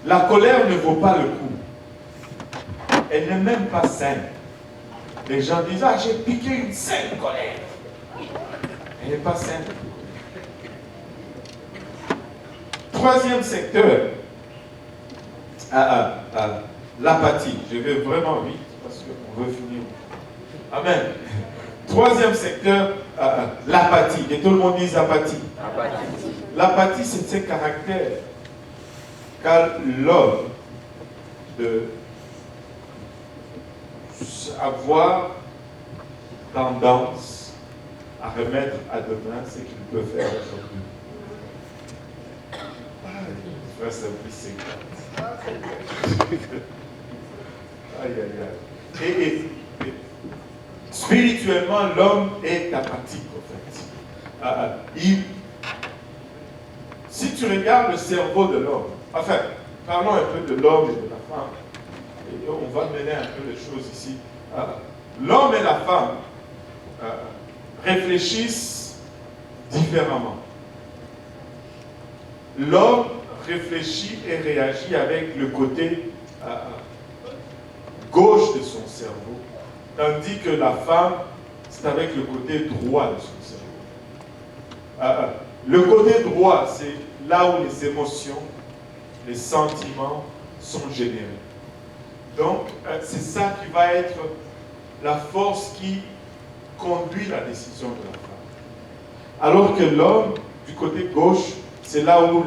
La colère ne vaut pas le coup. Elle n'est même pas saine. Les gens disent, ah, j'ai piqué une saine colère. Elle n'est pas saine. Troisième secteur, l'apathie. Je vais vraiment vite parce qu'on veut finir. Amen. Troisième secteur, l'apathie. Et tout le monde dit apathie. L'apathie, c'est ses caractères. Car l'homme de avoir tendance à remettre à demain ce qu'il peut faire aujourd'hui. Je vais simplifier. Aïe, aïe, aïe. Et spirituellement, l'homme est apathique, en fait. Si tu regardes le cerveau de l'homme, enfin, parlons un peu de l'homme et de la femme, et on va mener un peu les choses ici. L'homme et la femme réfléchissent différemment. L'homme réfléchit et réagit avec le côté gauche de son cerveau, tandis que la femme, c'est avec le côté droit de son cerveau. Le côté droit, c'est là où les émotions, les sentiments sont générés. Donc, c'est ça qui va être la force qui conduit la décision de la femme. Alors que l'homme, du côté gauche, c'est là où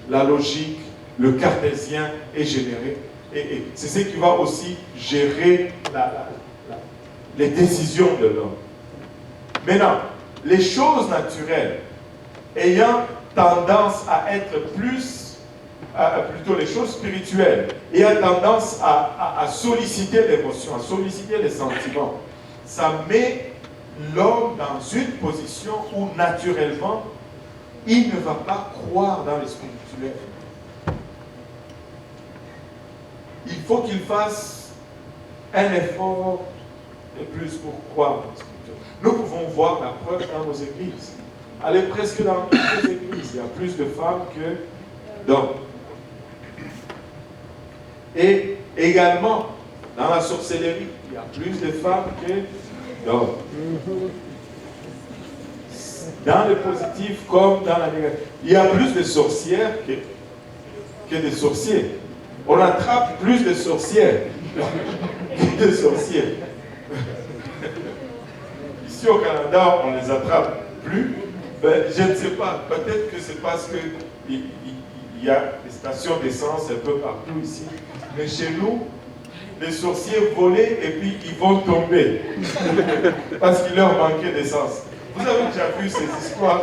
la logique, le cartésien est généré. Et c'est ce qui va aussi gérer les décisions de l'homme. Maintenant, les choses naturelles ayant tendance à être plutôt les choses spirituelles, ayant tendance à solliciter l'émotion, à solliciter les sentiments, ça met l'homme dans une position où naturellement, il ne va pas croire dans le spirituel. Il faut qu'il fasse un effort de plus pour croire dans le spirituel. Nous pouvons voir la preuve dans nos églises. Allez presque dans toutes les églises, il y a plus de femmes que d'hommes. Et également, dans la sorcellerie, il y a plus de femmes que d'hommes. Dans le positif comme dans la négative. Il y a plus de sorcières que de sorciers. On attrape plus de sorcières que de sorciers. Ici au Canada, on ne les attrape plus. Ben, je ne sais pas. Peut-être que c'est parce qu'il y a des stations d'essence un peu partout ici. Mais chez nous, les sorciers volaient et puis ils vont tomber. Parce qu'il leur manquait d'essence. Vous avez déjà vu ces histoires?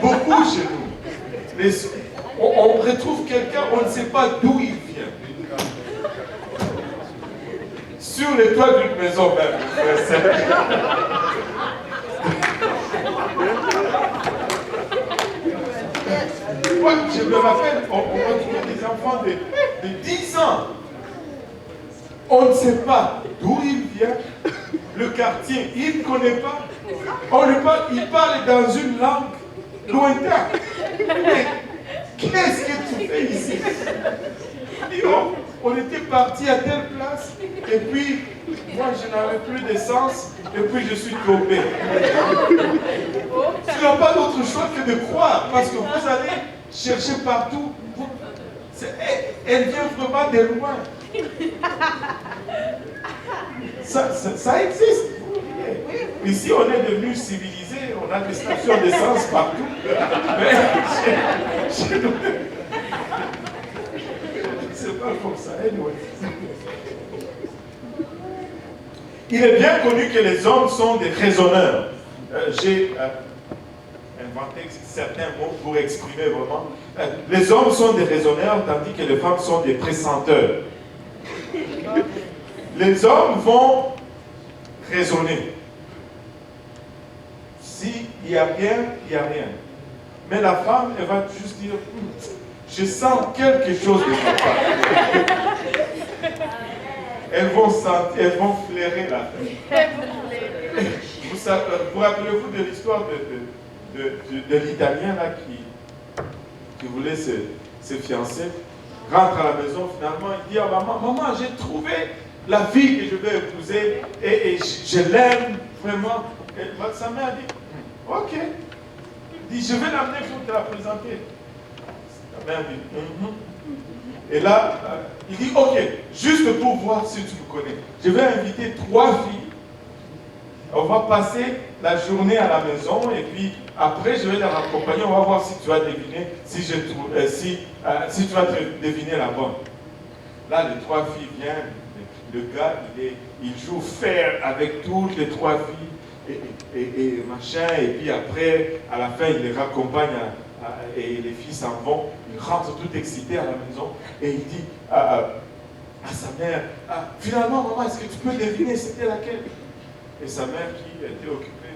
Beaucoup chez nous. On retrouve quelqu'un, on ne sait pas d'où il vient. Sur les toits d'une maison même. Moi, je me rappelle, on retrouvait des enfants de 10 ans. On ne sait pas d'où il vient. Le quartier, il ne connaît pas. Il parle dans une langue lointaine. Mais qu'est-ce que tu fais ici? On était parti à telle place, et puis moi je n'avais plus d'essence, et puis je suis tombé. Tu n'as pas d'autre choix que de croire, parce que vous allez chercher partout. Elle vient vraiment de loin. Ça existe. Ici, on est devenu civilisé, on a des stations d'essence partout. Mais chez nous, c'est pas comme ça. Anyway. Il est bien connu que les hommes sont des raisonneurs. J'ai inventé certains mots pour exprimer vraiment. Les hommes sont des raisonneurs, tandis que les femmes sont des pressenteurs. Les hommes vont raisonner. S'il n'y a rien, il n'y a rien. Mais la femme, elle va juste dire, je sens quelque chose de ma part. Elles vont sentir, elles vont flairer la fête. Vous rappelez-vous de l'histoire de l'Italien là qui voulait se fiancer? rentre à la maison, finalement, il dit à maman, maman, j'ai trouvé la fille que je vais épouser et je l'aime vraiment. Et sa mère dit, ok. Il dit, je vais l'amener pour te la présenter. La mère dit, Et là, il dit, ok, juste pour voir si tu me connais, je vais inviter 3 filles. On va passer la journée à la maison et puis après je vais les raccompagner, on va voir si tu vas deviner, si tu vas deviner la bonne. Là, les 3 filles viennent, le gars, il joue fer avec toutes les 3 filles et machin, et puis après, à la fin, il les raccompagne et les filles s'en vont, il rentre tout excité à la maison et il dit à sa mère, finalement, maman, est-ce que tu peux deviner c'était laquelle? Et sa mère qui était occupée,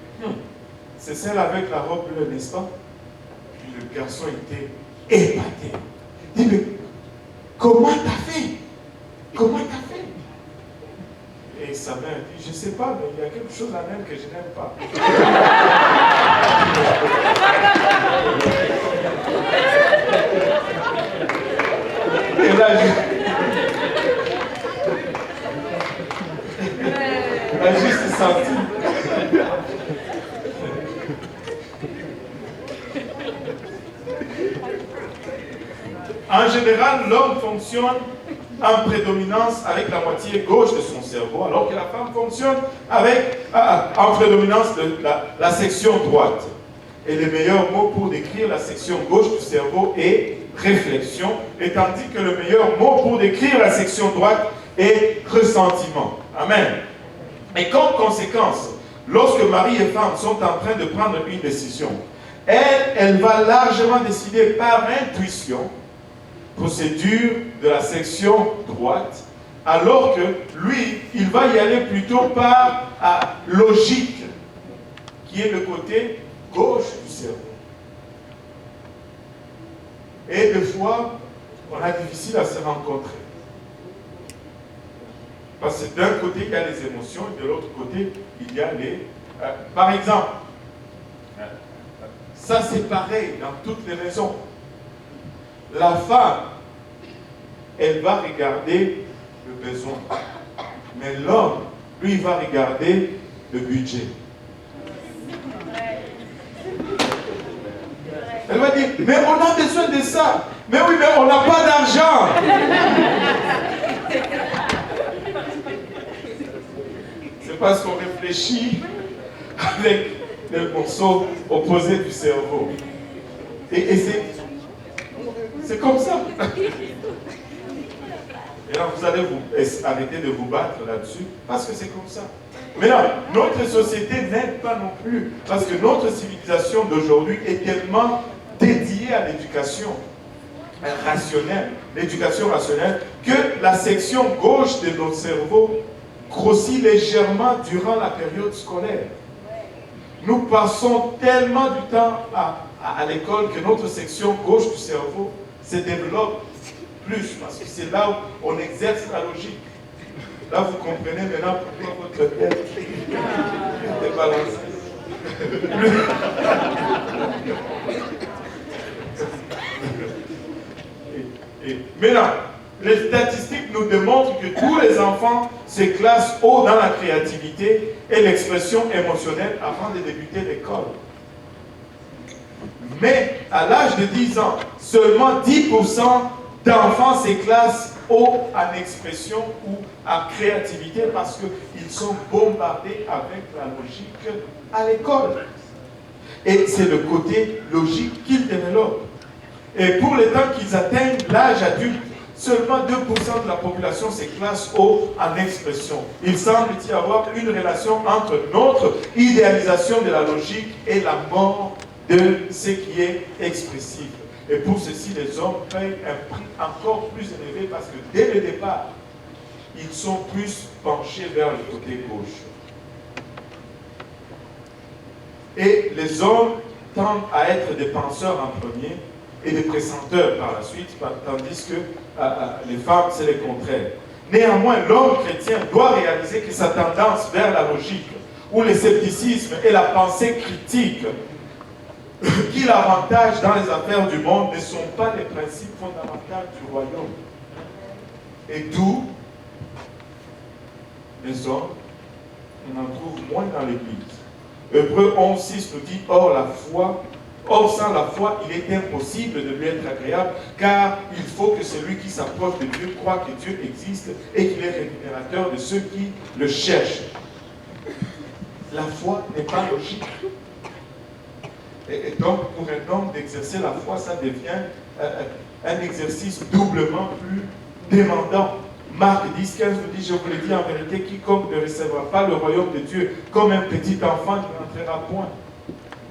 c'est celle avec la robe bleue, n'est-ce pas? Puis le garçon était épaté. Il dit, mais comment t'as fait? Comment t'as fait? Et sa mère dit, je ne sais pas, mais il y a quelque chose en elle que je n'aime pas. Et là, elle a juste senti. En général, l'homme fonctionne en prédominance avec la moitié gauche de son cerveau, alors que la femme fonctionne en prédominance de la section droite. Et le meilleur mot pour décrire la section gauche du cerveau est réflexion, et tandis que le meilleur mot pour décrire la section droite est ressentiment. Amen. Et comme conséquence, lorsque mari et femme sont en train de prendre une décision, elle va largement décider par intuition, procédure de la section droite, alors que lui, il va y aller plutôt par logique, qui est le côté gauche du cerveau. Et des fois, on a difficile à se rencontrer. Parce que d'un côté, il y a les émotions, et de l'autre côté, il y a les... par exemple, ça c'est pareil dans toutes les maisons. La femme, elle va regarder le besoin. Mais l'homme, lui, il va regarder le budget. Elle va dire, mais on a besoin de ça. Mais oui, mais on n'a pas d'argent. C'est parce qu'on réfléchit avec les morceaux opposés du cerveau. Et c'est comme ça. Et alors vous allez arrêter de vous battre là-dessus, parce que c'est comme ça. Mais non, notre société n'aide pas non plus, parce que notre civilisation d'aujourd'hui est tellement dédiée à l'éducation rationnelle, l'éducation rationnelle, que la section gauche de notre cerveau grossit légèrement durant la période scolaire. Nous passons tellement du temps à l'école que notre section gauche du cerveau se développe plus, parce que c'est là où on exerce la logique. Là, vous comprenez maintenant pourquoi votre tête est balancée. Maintenant, les statistiques nous démontrent que tous les enfants se classent haut dans la créativité et l'expression émotionnelle avant de débuter l'école. Mais à l'âge de 10 ans, seulement 10% d'enfants se classent haut en expression ou en créativité parce qu'ils sont bombardés avec la logique à l'école. Et c'est le côté logique qu'ils développent. Et pour le temps qu'ils atteignent l'âge adulte, seulement 2% de la population se classe haut en expression. Il semble y avoir une relation entre notre idéalisation de la logique et la mort de ce qui est expressif. Et pour ceci, les hommes payent un prix encore plus élevé parce que dès le départ, ils sont plus penchés vers le côté gauche. Et les hommes tendent à être des penseurs en premier et des pressenteurs par la suite, tandis que les femmes, c'est le contraire. Néanmoins, l'homme chrétien doit réaliser que sa tendance vers la logique, ou le scepticisme et la pensée critique, qui l'avantage dans les affaires du monde ne sont pas les principes fondamentaux du royaume. Et d'où les hommes, on en trouve moins dans l'Église. Hébreux 11:6 nous dit, or sans la foi, il est impossible de lui être agréable, car il faut que celui qui s'approche de Dieu croit que Dieu existe et qu'il est rémunérateur de ceux qui le cherchent. La foi n'est pas logique. Et donc, pour un homme d'exercer la foi, ça devient un exercice doublement plus demandant. Marc 10:15 nous dit, je vous le dis en vérité, quiconque ne recevra pas le royaume de Dieu comme un petit enfant ne n'entrera point.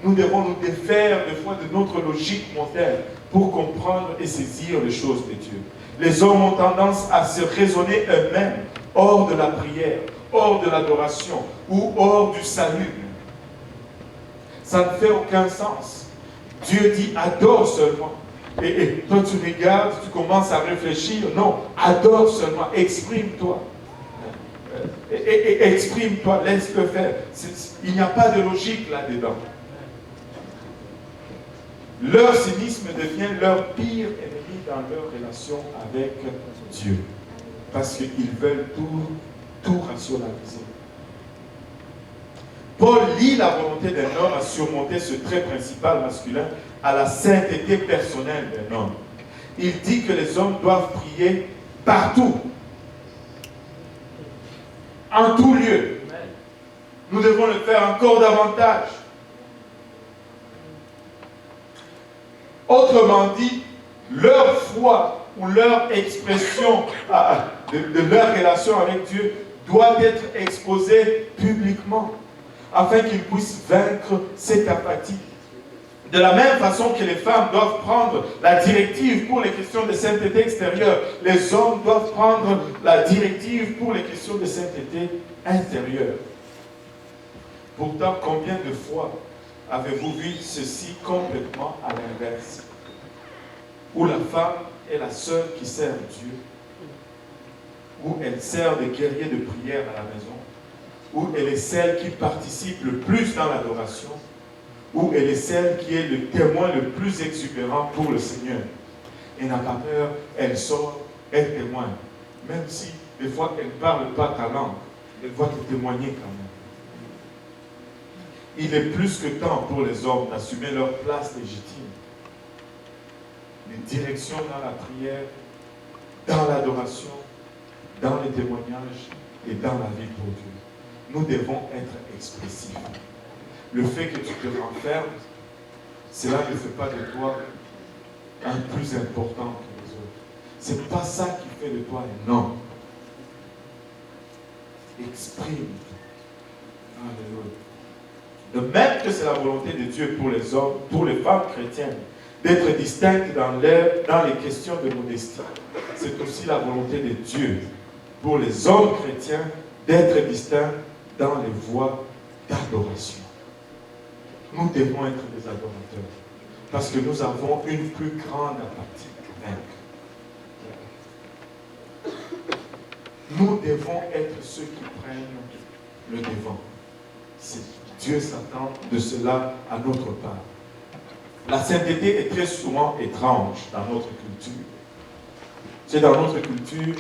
Nous devons nous défaire des fois de notre logique mondaine pour comprendre et saisir les choses de Dieu. Les hommes ont tendance à se raisonner eux-mêmes hors de la prière, hors de l'adoration ou hors du salut. Ça ne fait aucun sens. Dieu dit adore seulement. Et toi tu regardes, tu commences à réfléchir. Non, adore seulement, exprime-toi. Exprime-toi, laisse-le faire. Il n'y a pas de logique là-dedans. Leur cynisme devient leur pire ennemi dans leur relation avec Dieu. Parce qu'ils veulent tout rationaliser. Paul lie la volonté d'un homme à surmonter ce trait principal masculin à la sainteté personnelle d'un homme. Il dit que les hommes doivent prier partout, en tout lieu. Nous devons le faire encore davantage. Autrement dit, leur foi ou leur expression de leur relation avec Dieu doit être exposée publiquement, afin qu'ils puissent vaincre cette apathie. De la même façon que les femmes doivent prendre la directive pour les questions de sainteté extérieure, les hommes doivent prendre la directive pour les questions de sainteté intérieure. Pourtant, combien de fois avez-vous vu ceci complètement à l'inverse? Où la femme est la seule qui sert Dieu, où elle sert de guerrier de prière à la maison, où elle est celle qui participe le plus dans l'adoration, où elle est celle qui est le témoin le plus exubérant pour le Seigneur. Elle n'a pas peur, elle sort, elle témoigne. Même si, des fois, elle ne parle pas ta langue, elle va te témoigner quand même. Il est plus que temps pour les hommes d'assumer leur place légitime. Les directions dans la prière, dans l'adoration, dans les témoignages et dans la vie pour Dieu. Nous devons être expressifs. Le fait que tu te renfermes, cela ne fait pas de toi un plus important que les autres. Ce n'est pas ça qui fait de toi un homme. Exprime. Alléluia. De même que c'est la volonté de Dieu pour les hommes, pour les femmes chrétiennes, d'être distinctes dans les questions de modestie. C'est aussi la volonté de Dieu pour les hommes chrétiens d'être distincts dans les voies d'adoration. Nous devons être des adorateurs parce que nous avons une plus grande apathie que vaincre. Nous devons être ceux qui prennent le devant. Dieu s'attend de cela à notre part. La sainteté est très souvent étrange dans notre culture. C'est dans notre culture,